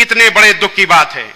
कितने बड़े दुख की बात है,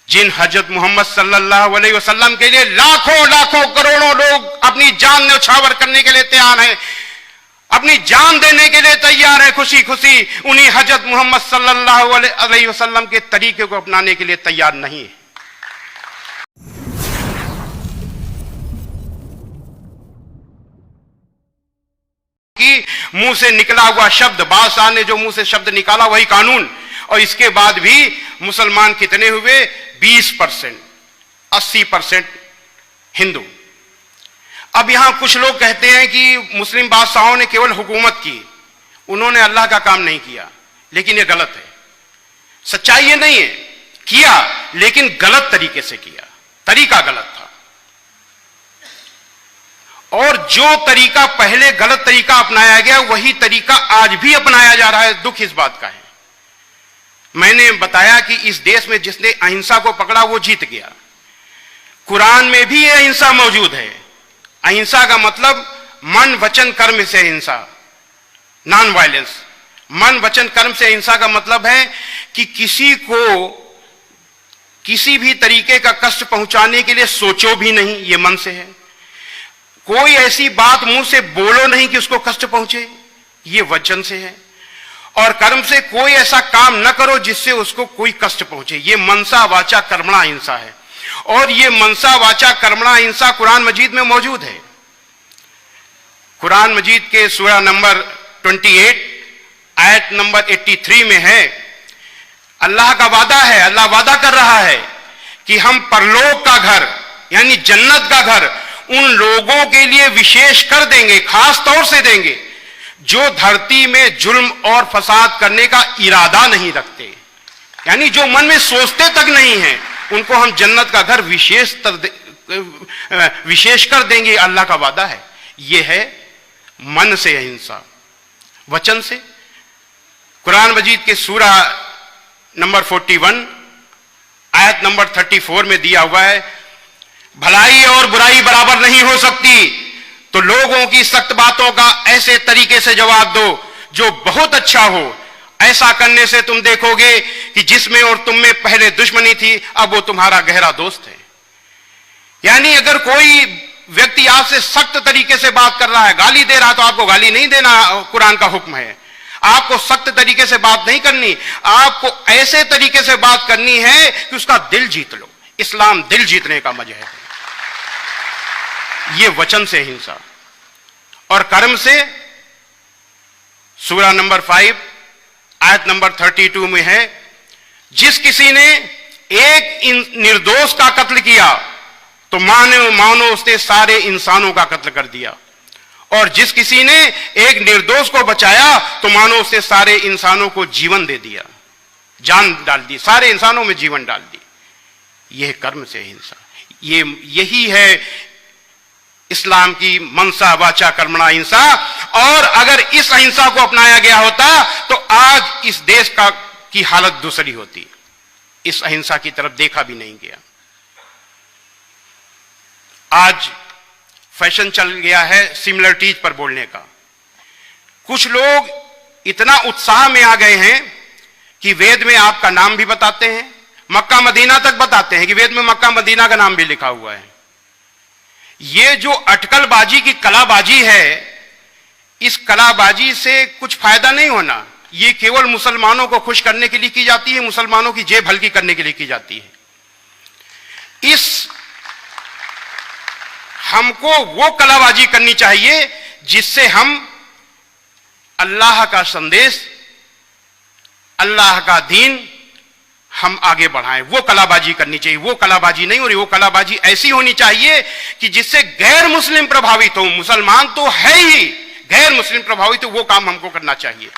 जिन हजरत मोहम्मद सल्लल्लाहु अलैहि वसल्लम के लिए लाखों लाखों करोड़ों लोग अपनी जान न्यौछावर करने के लिए तैयार हैं, अपनी जान देने के लिए तैयार है, खुशी खुशी उन्हीं हजरत मोहम्मद सल्लल्लाहु अलैहि वसल्लम के तरीके को अपनाने के लिए तैयार नहीं है। कि मुंह से निकला हुआ शब्द, बादशाह ने जो मुंह से शब्द निकाला वही कानून, और इसके बाद भी मुसलमान कितने हुए? 20%, 80% हिंदू। अब यहां कुछ लोग कहते हैं कि मुस्लिम बादशाहों ने केवल हुकूमत की, उन्होंने अल्लाह का काम नहीं किया, लेकिन यह गलत है। सच्चाई ये नहीं है, किया लेकिन गलत तरीके से किया, तरीका गलत था। और जो तरीका पहले गलत तरीका अपनाया गया वही तरीका आज भी अपनाया जा रहा है। दुख इस बात का है, मैंने बताया कि इस देश में जिसने अहिंसा को पकड़ा वो जीत गया। कुरान में भी यह अहिंसा मौजूद है। अहिंसा का मतलब मन वचन कर्म से अहिंसा, नॉन वायलेंस। मन वचन कर्म से अहिंसा का मतलब है कि किसी को किसी भी तरीके का कष्ट पहुंचाने के लिए सोचो भी नहीं, यह मन से है। कोई ऐसी बात मुंह से बोलो नहीं कि उसको कष्ट पहुंचे, यह वचन से है। और कर्म से कोई ऐसा काम न करो जिससे उसको कोई कष्ट पहुंचे, यह मनसा वाचा कर्मणा अहिंसा है। और यह मनसा वाचा कर्मणा अहिंसा कुरान मजीद में मौजूद है। कुरान मजीद के सूरा नंबर 28 आयत नंबर 83 में है, अल्लाह का वादा है, अल्लाह वादा कर रहा है कि हम परलोक का घर यानी जन्नत का घर उन लोगों के लिए विशेष कर देंगे, खास तौर से देंगे जो धरती में जुल्म और फसाद करने का इरादा नहीं रखते, यानी जो मन में सोचते तक नहीं है, उनको हम जन्नत का घर विशेष कर देंगे। अल्लाह का वादा है। यह है मन से अहिंसा। वचन से कुरान मजीद के सूरा नंबर 41 आयत नंबर 34 में दिया हुआ है, भलाई और बुराई बराबर नहीं हो सकती, तो लोगों की सख्त बातों का ऐसे तरीके से जवाब दो जो बहुत अच्छा हो। ऐसा करने से तुम देखोगे कि जिसमें और तुम में पहले दुश्मनी थी अब वो तुम्हारा गहरा दोस्त है। यानी अगर कोई व्यक्ति आपसे सख्त तरीके से बात कर रहा है, गाली दे रहा है, तो आपको गाली नहीं देना, कुरान का हुक्म है। आपको सख्त तरीके से बात नहीं करनी, आपको ऐसे तरीके से बात करनी है कि उसका दिल जीत लो। इस्लाम दिल जीतने का मजहब है। यह वचन से हिंसा। और कर्म से सूरा नंबर 5 आयत नंबर 32 में है, जिस किसी ने एक निर्दोष का कत्ल किया तो मानो उसने सारे इंसानों का कत्ल कर दिया, और जिस किसी ने एक निर्दोष को बचाया तो मानो उसने सारे इंसानों को जीवन दे दिया, जान डाल दी, सारे इंसानों में जीवन डाल दी। यह कर्म से हिंसा। यही है इस्लाम की मनसा वाचा कर्मणा अहिंसा। और अगर इस अहिंसा को अपनाया गया होता तो आज इस देश की हालत दूसरी होती। इस अहिंसा की तरफ देखा भी नहीं गया। आज फैशन चल गया है सिमिलरिटीज पर बोलने का। कुछ लोग इतना उत्साह में आ गए हैं कि वेद में आपका नाम भी बताते हैं, मक्का मदीना तक बताते हैं कि वेद में मक्का मदीना का नाम भी लिखा हुआ है। ये जो अटकलबाजी की कलाबाजी है, इस कलाबाजी से कुछ फायदा नहीं होना। ये केवल मुसलमानों को खुश करने के लिए की जाती है, मुसलमानों की जेब हल्की करने के लिए की जाती है। हमको वो कलाबाजी करनी चाहिए जिससे हम अल्लाह का संदेश, अल्लाह का दीन हम आगे बढ़ाएं। वो कलाबाजी करनी चाहिए। वो कलाबाजी नहीं हो रही। वो कलाबाजी ऐसी होनी चाहिए कि जिससे गैर मुस्लिम प्रभावित हो। मुसलमान तो है ही, गैर मुस्लिम प्रभावित हो, वो काम हमको करना चाहिए।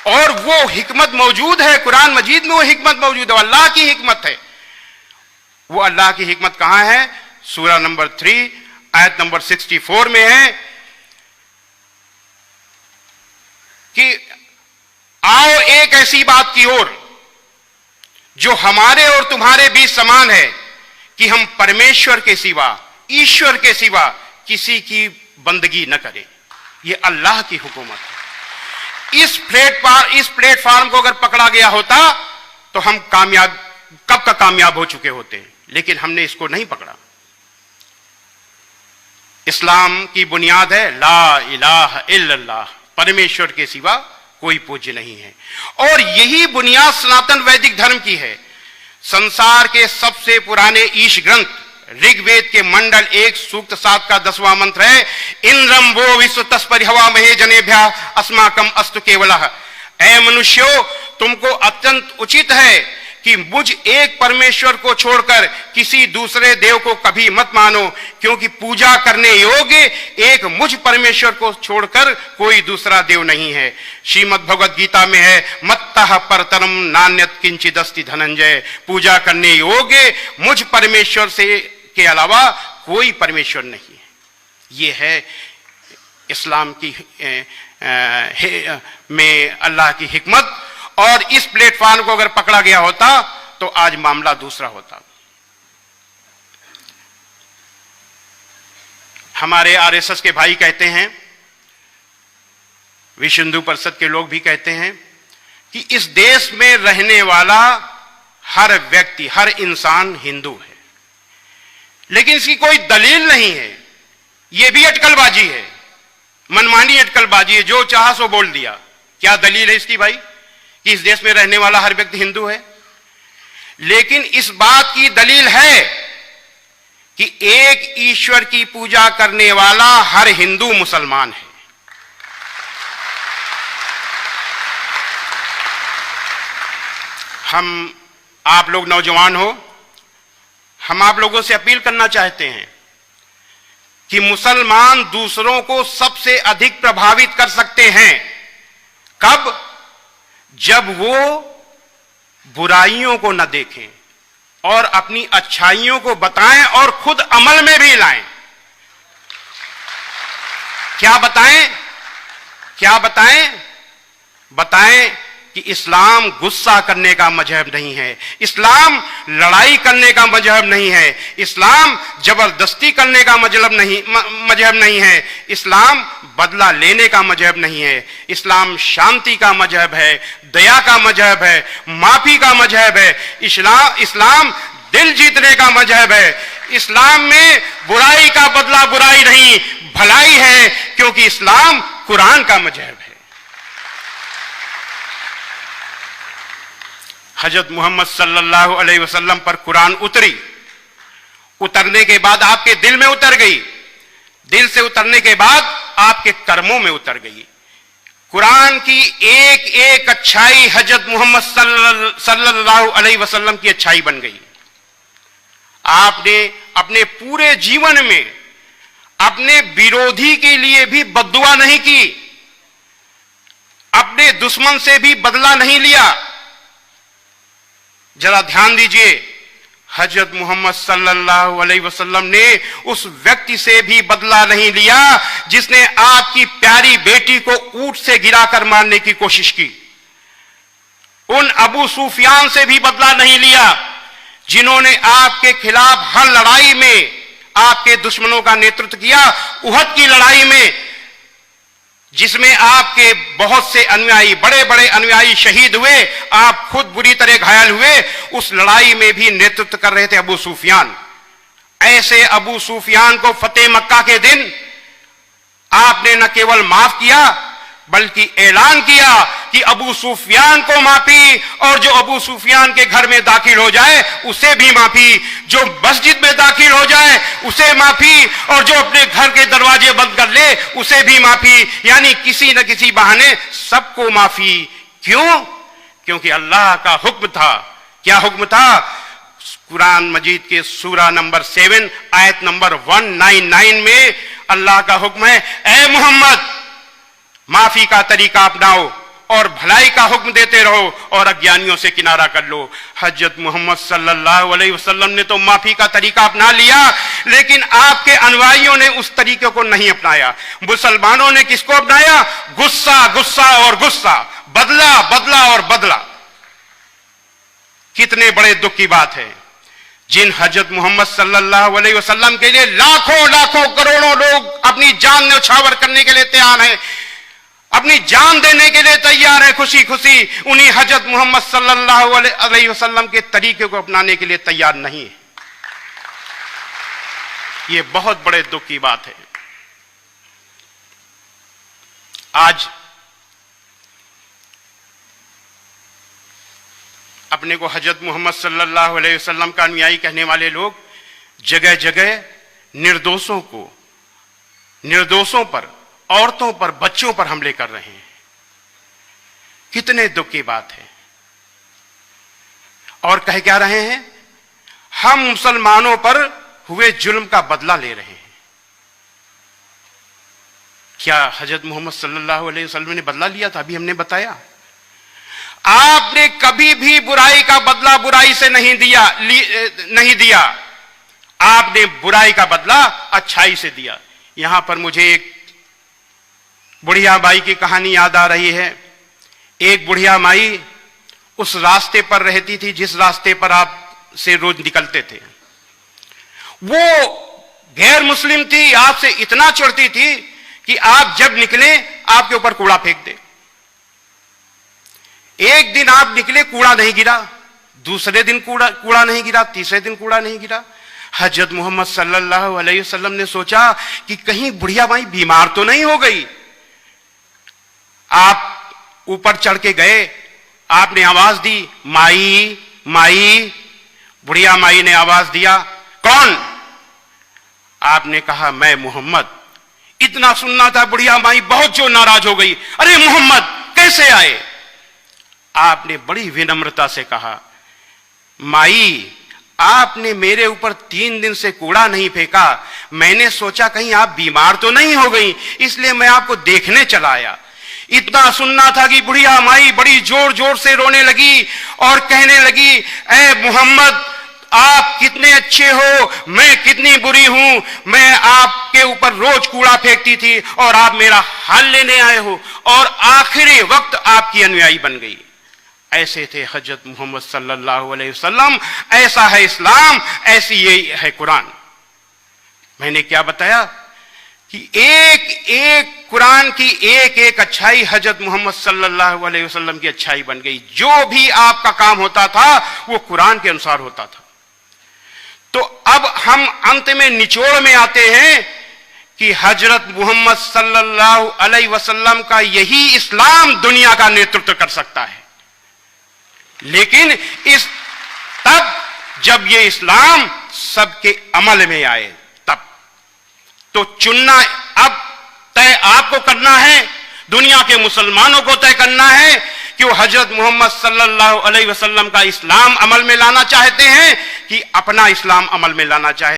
और वो हिकमत मौजूद है कुरान मजीद में, वो हिकमत मौजूद है, अल्लाह की हिकमत है। वो अल्लाह की हिकमत कहां है? सूरा नंबर 3 आयत नंबर 64 में है कि आओ एक ऐसी बात की ओर जो हमारे और तुम्हारे बीच समान है कि हम परमेश्वर के सिवा, ईश्वर के सिवा किसी की बंदगी न करें। यह अल्लाह की हुकूमत है। इस प्लेटफॉर्म को अगर पकड़ा गया होता तो हम कामयाब कब का कामयाब हो चुके होते हैं, लेकिन हमने इसको नहीं पकड़ा। इस्लाम की बुनियाद है ला इलाहा इल्लल्लाह, परमेश्वर के सिवा कोई पूज्य नहीं है, और यही बुनियाद सनातन वैदिक धर्म की है। संसार के सबसे पुराने ईश ग्रंथ ऋग्वेद के मंडल 1 सूक्त 7 का 10वां मंत्र है, इंद्रम वो विश्व तस्परि हवा महे जनेभ्या अस्माकम अस्तु केवलः। ऐ मनुष्यों, तुमको अत्यंत उचित है कि मुझ एक परमेश्वर को छोड़कर किसी दूसरे देव को कभी मत मानो, क्योंकि पूजा करने योग्य एक मुझ परमेश्वर को छोड़कर कोई दूसरा देव नहीं है। श्रीमद् भगवद गीता में है, मत्तः परतरम नान्यत किंचिदस्ति धनंजय, पूजा करने योग्य मुझ परमेश्वर से के अलावा कोई परमेश्वर नहीं है। ये है इस्लाम की में अल्लाह की हिकमत, और इस प्लेटफॉर्म को अगर पकड़ा गया होता तो आज मामला दूसरा होता। हमारे आरएसएस के भाई कहते हैं, विश्व हिंदू परिषद के लोग भी कहते हैं कि इस देश में रहने वाला हर व्यक्ति, हर इंसान हिंदू है, लेकिन इसकी कोई दलील नहीं है। यह भी अटकलबाजी है, मनमानी अटकलबाजी है, जो चाहा सो बोल दिया। क्या दलील है इसकी भाई कि इस देश में रहने वाला हर व्यक्ति हिंदू है? लेकिन इस बात की दलील है कि एक ईश्वर की पूजा करने वाला हर हिंदू मुसलमान है। हम आप लोग नौजवान हो, हम आप लोगों से अपील करना चाहते हैं कि मुसलमान दूसरों को सबसे अधिक प्रभावित कर सकते हैं। कब? जब वो बुराइयों को न देखें और अपनी अच्छाइयों को बताएं और खुद अमल में भी लाएं। क्या बताएं? क्या बताएं? बताएं कि इस्लाम गुस्सा करने का मजहब नहीं है, इस्लाम लड़ाई करने का मजहब नहीं है, इस्लाम जबरदस्ती करने का मजहब नहीं है, इस्लाम बदला लेने का मजहब नहीं है, इस्लाम शांति का मजहब है, दया का मजहब है, माफी का मजहब है, इस्लाम दिल जीतने का मजहब है। इस्लाम में बुराई का बदला बुराई नहीं, भलाई है, क्योंकि इस्लाम कुरान का मजहब है। हजरत मोहम्मद सल्लल्लाहु अलैहि वसल्लम पर कुरान उतरी, उतरने के बाद आपके दिल में उतर गई, दिल से उतरने के बाद आपके कर्मों में उतर गई। कुरान की एक एक अच्छाई हजरत मोहम्मद सल्लल्लाहु अलैहि वसल्लम की अच्छाई बन गई। आपने अपने पूरे जीवन में अपने विरोधी के लिए भी बद्दुआ नहीं की, अपने दुश्मन से भी बदला नहीं लिया। जरा ध्यान दीजिए, हजरत मोहम्मद सल्लल्लाहु अलैहि वसल्लम ने उस व्यक्ति से भी बदला नहीं लिया जिसने आपकी प्यारी बेटी को ऊंट से गिराकर मारने की कोशिश की। उन अबू सुफियान से भी बदला नहीं लिया जिन्होंने आपके खिलाफ हर लड़ाई में आपके दुश्मनों का नेतृत्व किया। उहद की लड़ाई में जिसमें आपके बहुत से अनुयायी, बड़े बड़े अनुयायी शहीद हुए, आप खुद बुरी तरह घायल हुए, उस लड़ाई में भी नेतृत्व कर रहे थे अबू सुफियान। ऐसे अबू सुफियान को फतेह मक्का के दिन आपने न केवल माफ किया बल्कि ऐलान किया कि अबू सुफियान को माफी, और जो अबू सुफियान के घर में दाखिल हो जाए उसे भी माफी, जो मस्जिद में दाखिल हो जाए उसे माफी, और जो अपने घर के दरवाजे बंद कर ले उसे भी माफी। यानी किसी न किसी बहाने सबको माफी। क्यों? क्योंकि अल्लाह का हुक्म था। क्या हुक्म था? कुरान मजीद के सूरा नंबर 7 आयत नंबर 199 में अल्लाह का हुक्म है, ऐ मोहम्मद माफी का तरीका अपनाओ और भलाई का हुक्म देते रहो और अज्ञानियों से किनारा कर लो। हजरत मोहम्मद सल्लल्लाहु अलैहि वसल्लम ने तो माफी का तरीका अपना लिया, लेकिन आपके अनुयायियों ने उस तरीके को नहीं अपनाया। मुसलमानों ने किसको अपनाया? गुस्सा, गुस्सा और गुस्सा, बदला, बदला और बदला। कितने बड़े दुख की बात है, जिन हजरत मोहम्मद सल्लल्लाहु अलैहि वसल्लम के लिए लाखों लाखों करोड़ों लोग अपनी जान न्यौछावर करने के लिए तैयार हैं, अपनी जान देने के लिए तैयार है, खुशी खुशी उन्हीं हजरत मोहम्मद सल्लल्लाहु अलैहि वसल्लम के तरीके को अपनाने के लिए तैयार नहीं है। यह बहुत बड़े दुख की बात है। आज अपने को हजरत मोहम्मद सल्लल्लाहु अलैहि वसल्लम का अनुयायी कहने वाले लोग जगह जगह निर्दोषों पर, औरतों पर, बच्चों पर हमले कर रहे हैं। कितने दुख की बात है। और कह क्या रहे हैं? हम मुसलमानों पर हुए जुल्म का बदला ले रहे हैं। क्या हजरत मोहम्मद सल्लल्लाहु अलैहि वसल्लम ने बदला लिया था? अभी हमने बताया। आपने कभी भी बुराई का बदला बुराई से नहीं दिया। आपने बुराई का बदला अच्छाई से दिया। यहां पर मुझे एक बुढ़िया माई की कहानी याद आ रही है। एक बुढ़िया माई उस रास्ते पर रहती थी जिस रास्ते पर आप से रोज निकलते थे। वो गैर मुस्लिम थी, आपसे इतना चिढ़ती थी कि आप जब निकले आपके ऊपर कूड़ा फेंक दे। एक दिन आप निकले, कूड़ा नहीं गिरा, दूसरे दिन कूड़ा नहीं गिरा, तीसरे दिन कूड़ा नहीं गिरा। हजरत मोहम्मद सल्लल्लाहु अलैहि वसल्लम ने सोचा कि कहीं बुढ़िया माई बीमार तो नहीं हो गई। आप ऊपर चढ़ के गए, आपने आवाज दी, माई माई। बुढ़िया माई ने आवाज दिया, कौन? आपने कहा, मैं मोहम्मद। इतना सुनना था, बुढ़िया माई बहुत जो नाराज हो गई। अरे मोहम्मद कैसे आए? आपने बड़ी विनम्रता से कहा, माई आपने मेरे ऊपर 3 दिन से कूड़ा नहीं फेंका। मैंने सोचा कहीं आप बीमार तो नहीं हो गई, इसलिए मैं आपको देखने चला आया। इतना सुनना था कि बुढ़िया माई बड़ी जोर जोर से रोने लगी और कहने लगी, ऐ मोहम्मद आप कितने अच्छे हो, मैं कितनी बुरी हूं। मैं आपके ऊपर रोज कूड़ा फेंकती थी और आप मेरा हाल लेने आए हो, और आखिरी वक्त आपकी अनुयायी बन गई। ऐसे थे हजरत मोहम्मद सल्लल्लाहु अलैहि वसल्लम। ऐसा है इस्लाम, ऐसी यही है कुरान। मैंने क्या बताया कि एक एक कुरान की एक एक अच्छाई हजरत मोहम्मद सल्लल्लाहु अलैहि वसल्लम की अच्छाई बन गई। जो भी आपका काम होता था वो कुरान के अनुसार होता था। तो अब हम अंत में निचोड़ में आते हैं कि हजरत मोहम्मद सल्लल्लाहु अलैहि वसल्लम का यही इस्लाम दुनिया का नेतृत्व कर सकता है। लेकिन तब जब ये इस्लाम सबके अमल में आए, तब तो चुनना अब तय आपको करना है, दुनिया के मुसलमानों को तय करना है कि वो हजरत मोहम्मद सल्लल्लाहु अलैहि वसल्लम का इस्लाम अमल में लाना चाहते हैं कि अपना इस्लाम अमल में लाना चाहते हैं।